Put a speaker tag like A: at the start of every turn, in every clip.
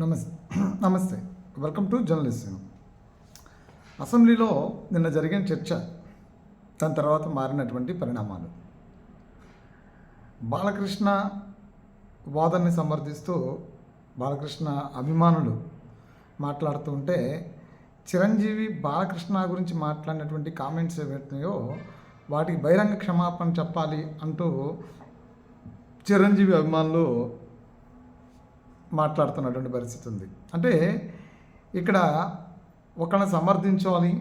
A: నమస్తే నమస్తే welcome to journalist. అసెంబ్లీలో నిన్న జరిగిన చర్చ, దాని తర్వాత మారినటువంటి పరిణామాలు. బాలకృష్ణ వాదనని సమర్థిస్తూ బాలకృష్ణ అభిమానులు మాట్లాడుతూ ఉంటే, చిరంజీవి బాలకృష్ణ గురించి మాట్లాడినటువంటి కామెంట్స్ ఏవైతున్నాయో వాటికి బహిరంగ క్షమాపణ చెప్పాలి అంటూ చిరంజీవి అభిమానులు మాట్లాడుతున్నటువంటి పరిస్థితి ఉంది. అంటే ఇక్కడ ఒకళ్ళని సమర్థించాలి,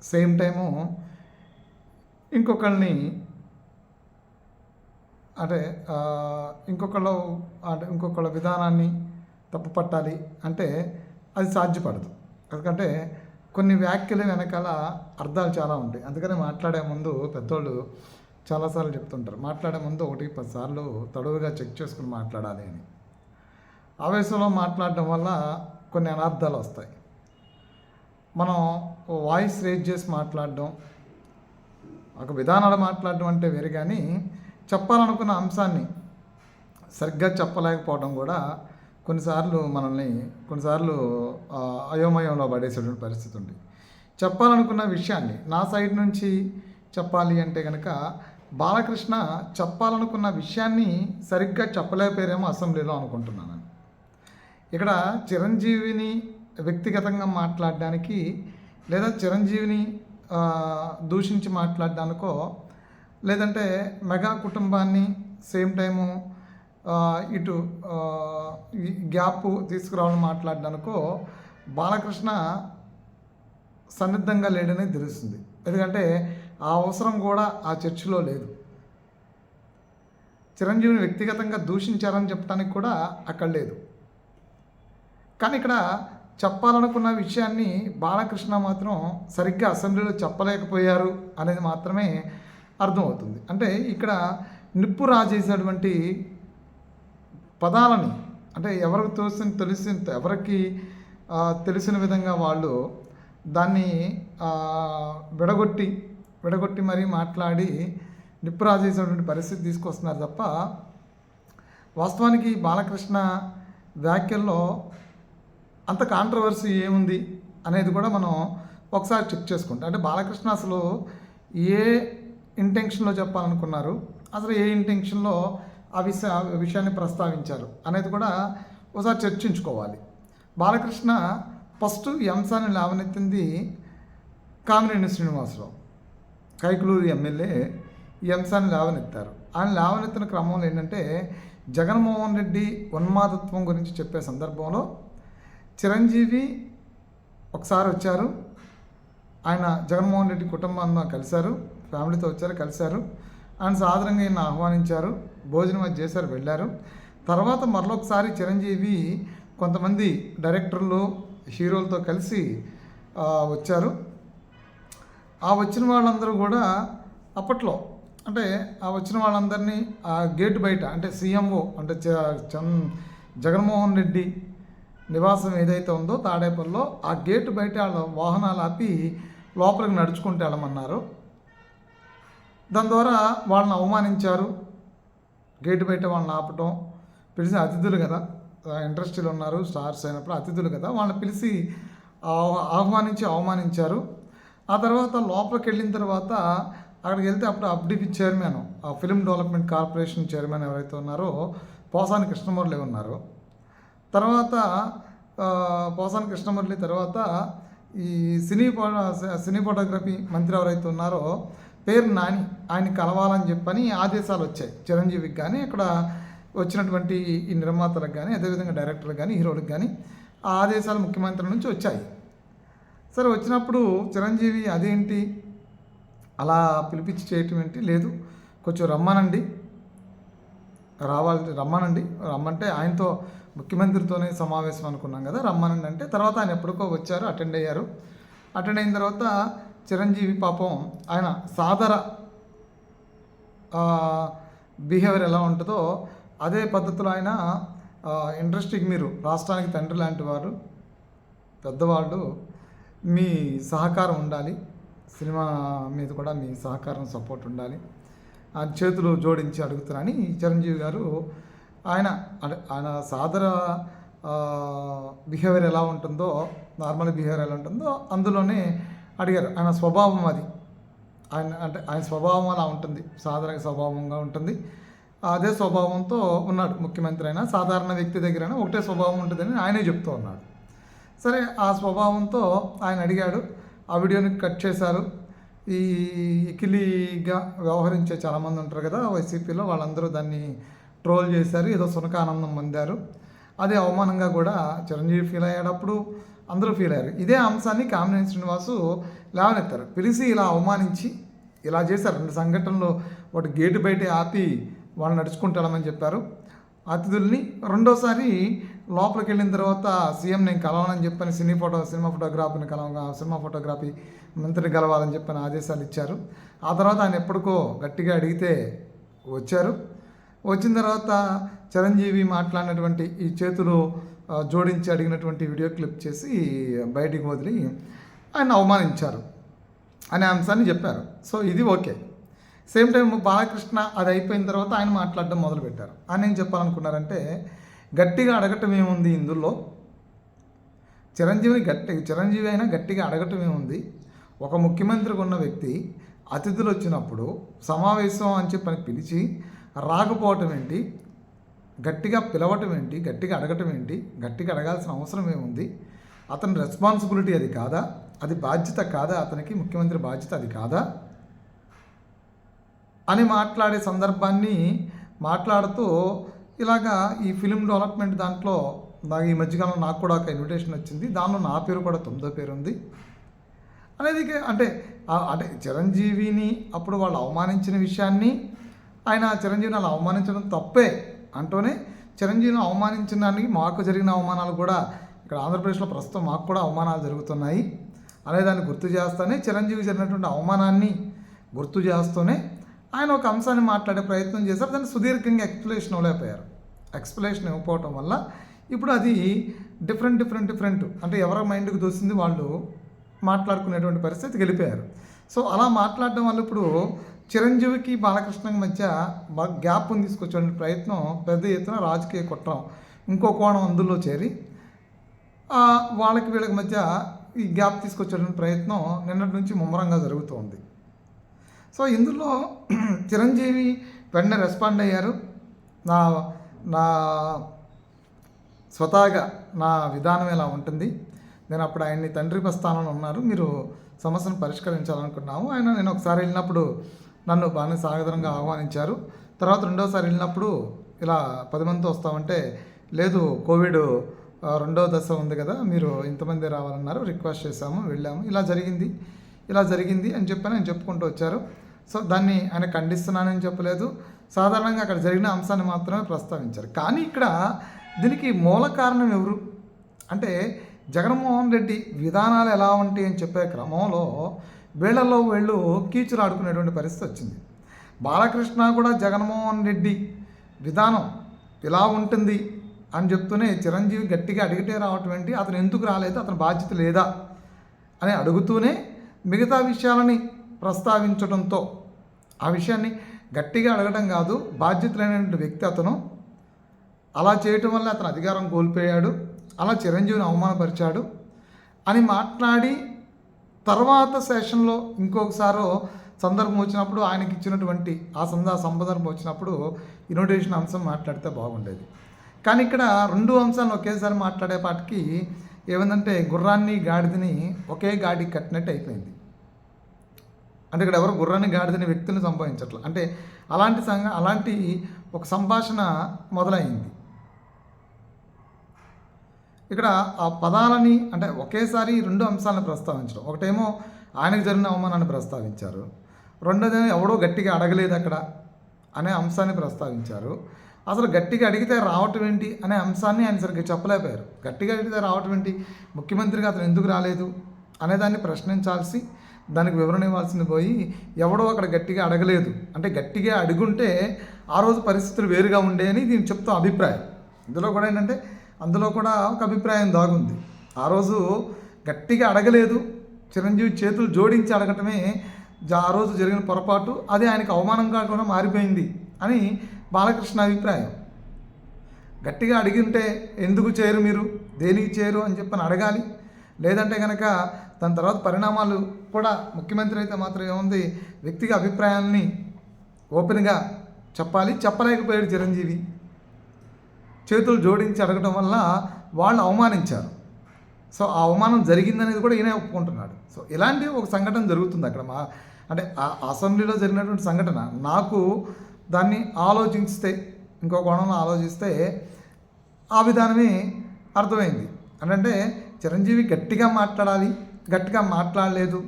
A: సేమ్ టైము ఇంకొకళ్ళని అంటే ఇంకొకళ్ళ విధానాన్ని తప్పు పట్టాలి అంటే అది సాధ్యపడదు. ఎందుకంటే కొన్ని వ్యాఖ్యల వెనకాల అర్థాలు చాలా ఉంటాయి. అందుకని మాట్లాడే ముందు పెద్దోళ్ళు చాలాసార్లు చెప్తుంటారు, మాట్లాడే ముందు 1-10 సార్లు తడువుగా చెక్ చేసుకుని మాట్లాడాలి అని. ఆవేశంలో మాట్లాడడం వల్ల కొన్ని అనర్థాలు వస్తాయి. మనం వాయిస్ రేజ్ చేసి మాట్లాడడం, ఒక విధానాలు మాట్లాడడం అంటే వేరు, కానీ చెప్పాలనుకున్న అంశాన్ని సరిగ్గా చెప్పలేకపోవడం కూడా కొన్నిసార్లు అయోమయంలో పడేసేటువంటి పరిస్థితి ఉంది. చెప్పాలనుకున్న విషయాన్ని నా సైడ్ నుంచి చెప్పాలి అంటే కనుక బాలకృష్ణ చెప్పాలనుకున్న విషయాన్ని సరిగ్గా చెప్పలేకపోయారేమో అసెంబ్లీలో అనుకుంటున్నాను. ఇక్కడ చిరంజీవిని వ్యక్తిగతంగా మాట్లాడడానికి లేదా చిరంజీవిని దూషించి మాట్లాడడానికో, లేదంటే మెగా కుటుంబాన్ని సేమ్ టైము ఇటు గ్యాప్ తీసుకురావాలని మాట్లాడడానికో బాలకృష్ణ సన్నిద్ధంగా లేడనే తెలుస్తుంది. ఎందుకంటే ఆ అవసరం కూడా ఆ చర్చలో లేదు. చిరంజీవిని వ్యక్తిగతంగా దూషించారని చెప్పడానికి కూడా అక్కడ లేదు. కానీ ఇక్కడ చెప్పాలనుకున్న విషయాన్ని బాలకృష్ణ మాత్రం సరిగ్గా అసెంబ్లీలో చెప్పలేకపోయారు అనేది మాత్రమే అర్థమవుతుంది. అంటే ఇక్కడ నిప్పు రాజేసినటువంటి పదాలని, అంటే ఎవరికి తెలిసిన విధంగా వాళ్ళు దాన్ని విడగొట్టి మరీ మాట్లాడి నిప్పు రాజేసినటువంటి పరిస్థితి తీసుకొస్తున్నారు తప్ప, వాస్తవానికి బాలకృష్ణ వ్యాఖ్యల్లో అంత కాంట్రవర్సీ ఏముంది అనేది కూడా మనం ఒకసారి చెక్ చేసుకుంటాం. అంటే బాలకృష్ణ అసలు ఏ ఇంటెన్షన్లో చెప్పాలనుకున్నారు, అసలు ఏ ఇంటెన్షన్లో ఆ విషయాన్ని ప్రస్తావించారు అనేది కూడా ఒకసారి చర్చించుకోవాలి. బాలకృష్ణ ఫస్ట్ ఈ అంశాన్ని లేవనెత్తింది కామినేని శ్రీనివాసరావు, కైకలూరు ఎమ్మెల్యే ఈ అంశాన్ని లేవనెత్తారు. ఆయన లేవనెత్తిన క్రమంలో ఏంటంటే, జగన్మోహన్ రెడ్డి ఉన్మాదత్వం గురించి చెప్పే సందర్భంలో చిరంజీవి ఒకసారి వచ్చారు, ఆయన జగన్మోహన్ రెడ్డి కుటుంబాన్ని కలిశారు, ఫ్యామిలీతో కలిశారు, ఆయన సాధారణంగా ఈయన ఆహ్వానించారు, భోజనం అది చేశారు, వెళ్ళారు. తర్వాత మరొకసారి చిరంజీవి కొంతమంది డైరెక్టర్లు హీరోలతో కలిసి వచ్చారు. ఆ వచ్చిన వాళ్ళందరూ కూడా అప్పట్లో, అంటే ఆ వచ్చిన వాళ్ళందరినీ ఆ గేటు బయట, అంటే సీఎంఓ అంటే జగన్మోహన్ రెడ్డి నివాసం ఏదైతే ఉందో తాడేపల్లిలో, ఆ గేటు బయట వాళ్ళ వాహనాలు ఆపి లోపలికి నడుచుకుంటూ వెళ్ళమన్నారు. దాని ద్వారా వాళ్ళని అవమానించారు. గేటు బయట వాళ్ళని ఆపటం, పిలిచిన అతిథులు కదా, ఇండస్ట్రీలో ఉన్నారు, స్టార్స్ అయినప్పుడు అతిథులు కదా, వాళ్ళని పిలిచి ఆహ్వానించి అవమానించారు. ఆ తర్వాత లోపలికి వెళ్ళిన తర్వాత అక్కడికి వెళ్తే అప్పుడు అప్డీపీ చైర్మన్, ఆ ఫిల్మ్ డెవలప్మెంట్ కార్పొరేషన్ చైర్మన్ ఎవరైతే ఉన్నారో పోసాని కృష్ణమురళి ఉన్నారు. తర్వాత పోసాని కృష్ణమురళి తర్వాత ఈ సినీ ఫోటోగ్రఫీ మంత్రి ఎవరైతే ఉన్నారో పేరు నాని, ఆయన కలవాలని చెప్పని ఆదేశాలు వచ్చాయి చిరంజీవికి కానీ, ఇక్కడ వచ్చినటువంటి ఈ నిర్మాతలకు కానీ, అదేవిధంగా డైరెక్టర్లకు కానీ, హీరోలకు కానీ ఆ ఆదేశాలు ముఖ్యమంత్రి నుంచి వచ్చాయి. సరే, వచ్చినప్పుడు చిరంజీవి అదేంటి అలా పిలిపించి చేయటం ఏంటి, లేదు కొంచెం రమ్మనండి, రమ్మంటే ఆయనతో ముఖ్యమంత్రితోనే సమావేశం అనుకున్నాం కదా, రమ్మనండి అంటే, తర్వాత ఆయన ఎప్పటికో వచ్చారు, అటెండ్ అయిన తర్వాత చిరంజీవి పాపం ఆయన సాదర బిహేవియర్ ఎలా ఉంటుందో అదే పద్ధతిలో ఆయన ఇండస్ట్రీకి, మీరు రాష్ట్రానికి తండ్రి లాంటి వారు, పెద్దవాళ్ళు, మీ సహకారం ఉండాలి, సినిమా మీద కూడా మీ సహకారం సపోర్ట్ ఉండాలి, ఆ చేతులు జోడించి అడుగుతున్నారని చిరంజీవి గారు ఆయన సాదర బిహేవియర్ ఎలా ఉంటుందో, నార్మల్ బిహేవియర్ ఎలా ఉంటుందో అందులోనే అడిగారు. ఆయన స్వభావం అది. ఆయన స్వభావం అలా ఉంటుంది, సాధారణ స్వభావంగా ఉంటుంది. అదే స్వభావంతో ఉన్నాడు ముఖ్యమంత్రి అయినా, సాధారణ వ్యక్తి దగ్గరైనా ఒకటే స్వభావం ఉంటుందని ఆయనే చెప్తూ ఉన్నాడు. సరే, ఆ స్వభావంతో ఆయన అడిగాడు. ఆ వీడియోని కట్ చేశారు. ఈ ఇకిలిగా వ్యవహరించే చాలామంది ఉంటారు కదా వైసీపీలో, వాళ్ళందరూ దాన్ని ట్రోల్ చేశారు, ఏదో సునకానందం పొందారు. అదే అవమానంగా కూడా చిరంజీవి ఫీల్ అయ్యేటప్పుడు అందరూ ఫీల్ అయ్యారు. ఇదే అంశాన్ని కామినేని శ్రీనివాసు లేవనెత్తారు. పిలిచి ఇలా అవమానించి ఇలా చేశారు. 2 సంఘటనలు, ఒకటి గేటు బయట ఆపి వాళ్ళు నడుచుకుంటామని చెప్పారు అతిథుల్ని. రెండోసారి లోపలికి వెళ్ళిన తర్వాత సీఎం నేను కలవాలని చెప్పని సినిమా ఫోటోగ్రఫీ మంత్రిని కలవాలని చెప్పని ఆదేశాలు ఇచ్చారు. ఆ తర్వాత ఆయన ఎప్పటికో గట్టిగా అడిగితే వచ్చారు. వచ్చిన తర్వాత చిరంజీవి మాట్లాడినటువంటి ఈ చేతులు జోడించి అడిగినటువంటి వీడియో క్లిప్ చేసి బయటికి వదిలి ఆయన అవమానించారు అనే అంశాన్ని చెప్పారు. సో ఇది ఓకే. సేమ్ టైం బాలకృష్ణ అది అయిపోయిన తర్వాత ఆయన మాట్లాడడం మొదలుపెట్టారు. ఆయన ఏం చెప్పాలనుకున్నారంటే, గట్టిగా అడగటం ఏముంది ఇందులో, చిరంజీవి అయినా గట్టిగా అడగటం ఏముంది. ఒక ముఖ్యమంత్రికి ఉన్న వ్యక్తి అతిథులు వచ్చినప్పుడు సమావేశం అని చెప్పని పిలిచి రాకపోవటం ఏంటి, గట్టిగా పిలవటం ఏంటి, గట్టిగా అడగటం ఏంటి, గట్టిగా అడగాల్సిన అవసరం ఏముంది, అతని రెస్పాన్సిబిలిటీ అది కాదా, అది బాధ్యత కాదా, అతనికి ముఖ్యమంత్రి బాధ్యత అది కాదా అని మాట్లాడే సందర్భాన్ని మాట్లాడుతూ ఇలాగా ఈ ఫిలిం డెవలప్మెంట్ దాంట్లో ఈ మధ్యకాలంలో నాకు కూడా ఒక ఇన్విటేషన్ వచ్చింది, దానిలో నా పేరు కూడా 9వ పేరు ఉంది అనేది. అంటే చిరంజీవిని అప్పుడు వాళ్ళు అవమానించిన విషయాన్ని ఆయన చిరంజీవిని అలా అవమానించడం తప్పే అంటూనే, చిరంజీవిని అవమానించడానికి మాకు జరిగిన అవమానాలు కూడా ఇక్కడ ఆంధ్రప్రదేశ్లో ప్రస్తుతం మాకు కూడా అవమానాలు జరుగుతున్నాయి అనేదాన్ని గుర్తు చేస్తూనే, చిరంజీవి జరిగినటువంటి అవమానాన్ని గుర్తు చేస్తూనే ఆయన ఒక అంశాన్ని మాట్లాడే ప్రయత్నం చేశారు. దాన్ని సుదీర్ఘంగా ఎక్స్ప్లెనేషన్ ఇవ్వలేకపోయారు. ఎక్స్ప్లెనేషన్ ఇవ్వకపోవటం వల్ల ఇప్పుడు అది డిఫరెంట్ అంటే ఎవరి మైండ్కి దోసింది వాళ్ళు మాట్లాడుకునేటువంటి పరిస్థితికి వెళ్ళిపోయారు. సో అలా మాట్లాడడం వల్ల ఇప్పుడు చిరంజీవికి బాలకృష్ణకి మధ్య బాగా గ్యాప్ని తీసుకొచ్చే ప్రయత్నం, పెద్ద ఎత్తున రాజకీయ కుట్రం, ఇంకో కోణం అందులో చేరి వాళ్ళకి వీళ్ళకి మధ్య ఈ గ్యాప్ తీసుకొచ్చేటువంటి ప్రయత్నం నిన్నటి నుంచి ముమ్మరంగా జరుగుతోంది. సో ఇందులో చిరంజీవి వెంటనే రెస్పాండ్ అయ్యారు. నా స్వతహాగా నా విధానం ఎలా ఉంటుంది, నేను అప్పుడు ఆయన్ని తండ్రి స్థానంలో ఉన్నారు, మీరు సమస్యను పరిష్కరించాలనుకున్నాము. నేను ఒకసారి వెళ్ళినప్పుడు నన్ను బాగానే సాగదరంగా ఆహ్వానించారు. తర్వాత రెండోసారి వెళ్ళినప్పుడు ఇలా 10 మందితో వస్తామంటే, లేదు కోవిడ్ 2వ దశ ఉంది కదా, మీరు ఇంతమంది రావాలన్నారు, రిక్వెస్ట్ చేశాము, వెళ్ళాము, ఇలా జరిగింది అని చెప్పని ఆయన చెప్పుకుంటూ వచ్చారు. సో దాన్ని ఆయన ఖండిస్తున్నానని చెప్పలేదు, సాధారణంగా అక్కడ జరిగిన అంశాన్ని మాత్రమే ప్రస్తావించారు. కానీ ఇక్కడ దీనికి మూల కారణం ఎవరు అంటే, జగన్మోహన్ రెడ్డి విధానాలు ఎలా ఉంటాయి అని చెప్పే క్రమంలో వీళ్ళల్లో వీళ్ళు కీచులు ఆడుకునేటువంటి పరిస్థితి వచ్చింది. బాలకృష్ణ కూడా జగన్మోహన్ రెడ్డి విధానం ఇలా ఉంటుంది అని చెప్తూనే చిరంజీవి గట్టిగా అడిగితే రావటం ఏంటి, అతను ఎందుకు రాలేదు, అతని బాధ్యత లేదా అని అడుగుతూనే మిగతా విషయాలని ప్రస్తావించడంతో, ఆ విషయాన్ని గట్టిగా అడగడం కాదు, బాధ్యత లేనటువంటి వ్యక్తి అతను, అలా చేయటం వల్ల అతను అధికారం కోల్పోయాడు, అలా చిరంజీవిని అవమానపరిచాడు అని మాట్లాడి, తర్వాత సెషన్లో ఇంకొకసారో సందర్భం వచ్చినప్పుడు ఆయనకి ఇచ్చినటువంటి సందర్భం వచ్చినప్పుడు ఇన్విటేషన్ అంశం మాట్లాడితే బాగుండేది. కానీ ఇక్కడ 2 అంశాలను ఒకేసారి మాట్లాడేపాటికి ఏమైందంటే, గుర్రాన్ని గాడిదని ఒకే గాడికి కట్టినట్టు అయిపోయింది. అంటే ఇక్కడ ఎవరు గుర్రాన్ని గాడిదని వ్యక్తులను సంపాదించట్ల, అంటే అలాంటి ఒక సంభాషణ మొదలైంది. ఇక్కడ ఆ పదాలని అంటే ఒకేసారి 2 అంశాలను ప్రస్తావించడం, ఒకటేమో ఆయనకు జరిగిన అవమానాన్ని ప్రస్తావించారు, రెండోదేమో ఎవడో గట్టిగా అడగలేదు అక్కడ అనే అంశాన్ని ప్రస్తావించారు. అసలు గట్టిగా అడిగితే రావటం ఏంటి అనే అంశాన్ని ఆయన సరిగ్గా చెప్పలేకపోయారు. గట్టిగా అడిగితే రావటం ఏంటి, ముఖ్యమంత్రిగా అతను ఎందుకు రాలేదు అనేదాన్ని ప్రశ్నించాల్సి, దానికి వివరణ ఇవ్వాల్సింది పోయి ఎవడో అక్కడ గట్టిగా అడగలేదు అంటే, గట్టిగా అడుగుంటే ఆ రోజు పరిస్థితులు వేరుగా ఉండే అని దీన్ని చెప్తాం అభిప్రాయం. ఇందులో కూడా ఏంటంటే, అందులో కూడా ఒక అభిప్రాయం దాగుంది. ఆ రోజు గట్టిగా అడగలేదు, చిరంజీవి చేతులు జోడించి అడగటమే ఆ రోజు జరిగిన పొరపాటు, అది ఆయనకు అవమానంగా కూడా మారిపోయింది అని బాలకృష్ణ అభిప్రాయం. గట్టిగా అడిగింటే ఎందుకు చేయరు మీరు, దేనికి చేయరు అని చెప్పని అడగాలి. లేదంటే కనుక దాని తర్వాత పరిణామాలు కూడా ముఖ్యమంత్రి అయితే మాత్రం ఏముంది, వ్యక్తిగత అభిప్రాయాలని ఓపెన్గా చెప్పాలి. చెప్పలేకపోయాడు చిరంజీవి. చేతులు జోడించి అడగడం వల్ల వాళ్ళు అవమానించారు. సో ఆ అవమానం జరిగిందనేది కూడా ఈయనే ఒప్పుకుంటున్నాడు. సో ఇలాంటి ఒక సంఘటన జరుగుతుంది అక్కడ. అంటే ఆ అసెంబ్లీలో జరిగినటువంటి సంఘటన నాకు దాన్ని ఆలోచిస్తే, ఇంకో కోణంలో ఆలోచిస్తే ఆ విధానమే అర్థమైంది. అంటే చిరంజీవి గట్టిగా మాట్లాడాలి, గట్టిగా మాట్లాడలేదు,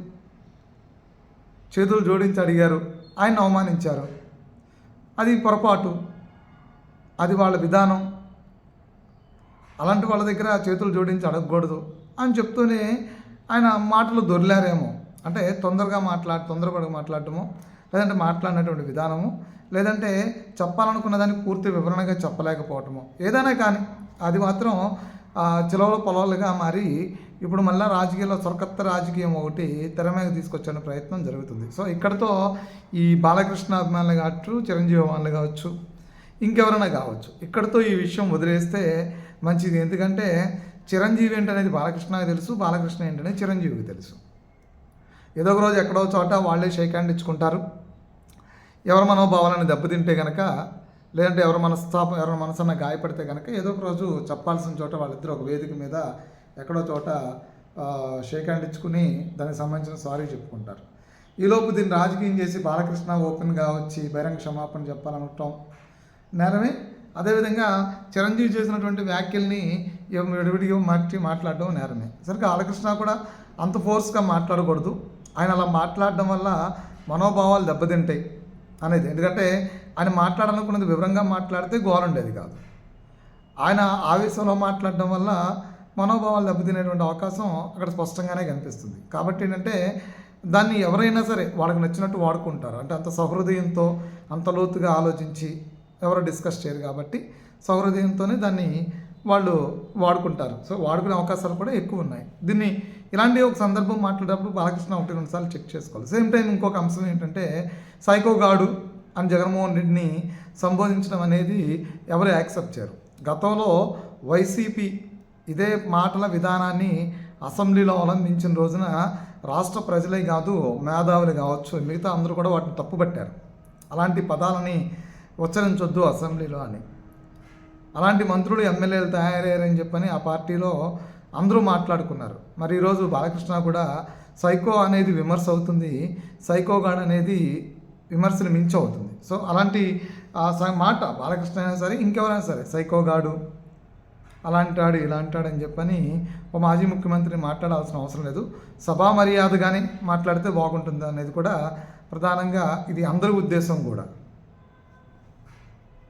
A: చేతులు జోడించి అడిగారు, ఆయన అవమానించారు, అది పొరపాటు, అది వాళ్ళ విధానం, అలాంటి వాళ్ళ దగ్గర చేతులు జోడించి అడగకూడదు అని చెప్తూనే ఆయన మాటలు దొర్లారేమో. అంటే తొందరపడి మాట్లాడటము, లేదంటే మాట్లాడినటువంటి విధానము, లేదంటే చెప్పాలనుకున్న దాన్ని పూర్తి వివరణగా చెప్పలేకపోవటము, ఏదైనా కానీ అది మాత్రం చిలవలు పొలవలుగా మారి ఇప్పుడు మళ్ళీ రాజకీయాల్లో సొరకత్త రాజకీయం ఒకటి తెర మీద తీసుకొచ్చే ప్రయత్నం జరుగుతుంది. సో ఇక్కడతో ఈ బాలకృష్ణ అభిమానులు కావచ్చు, చిరంజీవి అభిమానులు కావచ్చు, ఇంకెవరైనా కావచ్చు, ఇక్కడతో ఈ విషయం వదిలేస్తే మంచిది. ఎందుకంటే చిరంజీవి ఏంటనేది బాలకృష్ణకి తెలుసు, బాలకృష్ణ ఏంటనేది చిరంజీవికి తెలుసు. ఏదో ఒక రోజు ఎక్కడో చోట వాళ్ళే షేక్ హ్యాండ్ ఇచ్చుకుంటారు. ఎవరి మనోభావాలను దెబ్బతింటే కనుక, లేదంటే ఎవరి మనసన్న గాయపడితే కనుక ఏదో ఒక రోజు చెప్పాల్సిన చోట వాళ్ళిద్దరు ఒక వేదిక మీద ఎక్కడో చోట షేక్ హ్యాండ్ ఇచ్చుకుని దానికి సంబంధించిన సారీ చెప్పుకుంటారు. ఈలోపు దీన్ని రాజకీయం చేసి బాలకృష్ణ ఓపెన్గా వచ్చి బహిరంగ క్షమాపణ చెప్పాలనటం నేరమే. అదేవిధంగా చిరంజీవి చేసినటువంటి వ్యాఖ్యల్ని విడివిడిగా మాట్లాడడం నేరమే. సరిగ్గా బాలకృష్ణ కూడా అంత ఫోర్స్గా మాట్లాడకూడదు. ఆయన అలా మాట్లాడడం వల్ల మనోభావాలు దెబ్బతింటాయి అనేది. ఎందుకంటే ఆయన మాట్లాడాలనుకున్నది వివరంగా మాట్లాడితే గోలుండేది కాదు. ఆయన ఆవేశంలో మాట్లాడడం వల్ల మనోభావాలు దెబ్బతినేటువంటి అవకాశం అక్కడ స్పష్టంగానే కనిపిస్తుంది. కాబట్టి ఏంటంటే దాన్ని ఎవరైనా సరే వాళ్ళకి నచ్చినట్టు వాడుకుంటారు. అంటే అంత సహృదయంతో, అంత లోతుగా ఆలోచించి ఎవరు డిస్కస్ చేయరు కాబట్టి సహృదయంతోనే దాన్ని వాళ్ళు వాడుకుంటారు. సో వాడుకునే అవకాశాలు కూడా ఎక్కువ ఉన్నాయి. దీన్ని ఇలాంటి ఒక సందర్భం మాట్లాడేటప్పుడు బాలకృష్ణ 1-2 సార్లు చెక్ చేసుకోవాలి. సేమ్ టైం ఇంకొక అంశం ఏంటంటే సైకోగాడు అని జగన్మోహన్ రెడ్డిని సంబోధించడం అనేది ఎవరు యాక్సెప్ట్ చేయరు. గతంలో వైసీపీ ఇదే మాటల విధానాన్ని అసెంబ్లీలో అవలంబించిన రోజున రాష్ట్ర ప్రజలే కాదు, మేధావులు కావచ్చు, మిగతా అందరూ కూడా వాటిని తప్పుపట్టారు. అలాంటి పదాలని ఉచ్చరించొద్దు అసెంబ్లీలో అని. అలాంటి మంత్రులు ఎమ్మెల్యేలు తయారయ్యారని చెప్పని ఆ పార్టీలో అందరూ మాట్లాడుకున్నారు. మరి ఈరోజు బాలకృష్ణ కూడా సైకో అనేది విమర్శ అవుతుంది, సైకోగాడ్ అనేది విమర్శలు మించి అవుతుంది. సో అలాంటి మాట బాలకృష్ణ అయినా సరే ఇంకెవరైనా సరే సైకోగాడు, అలాంటాడు ఇలాంటాడు అని చెప్పని ఒక మాజీ ముఖ్యమంత్రిని మాట్లాడాల్సిన అవసరం లేదు. సభా మర్యాదగానే మాట్లాడితే బాగుంటుంది అనేది కూడా ప్రధానంగా ఇది అందరి ఉద్దేశం కూడా.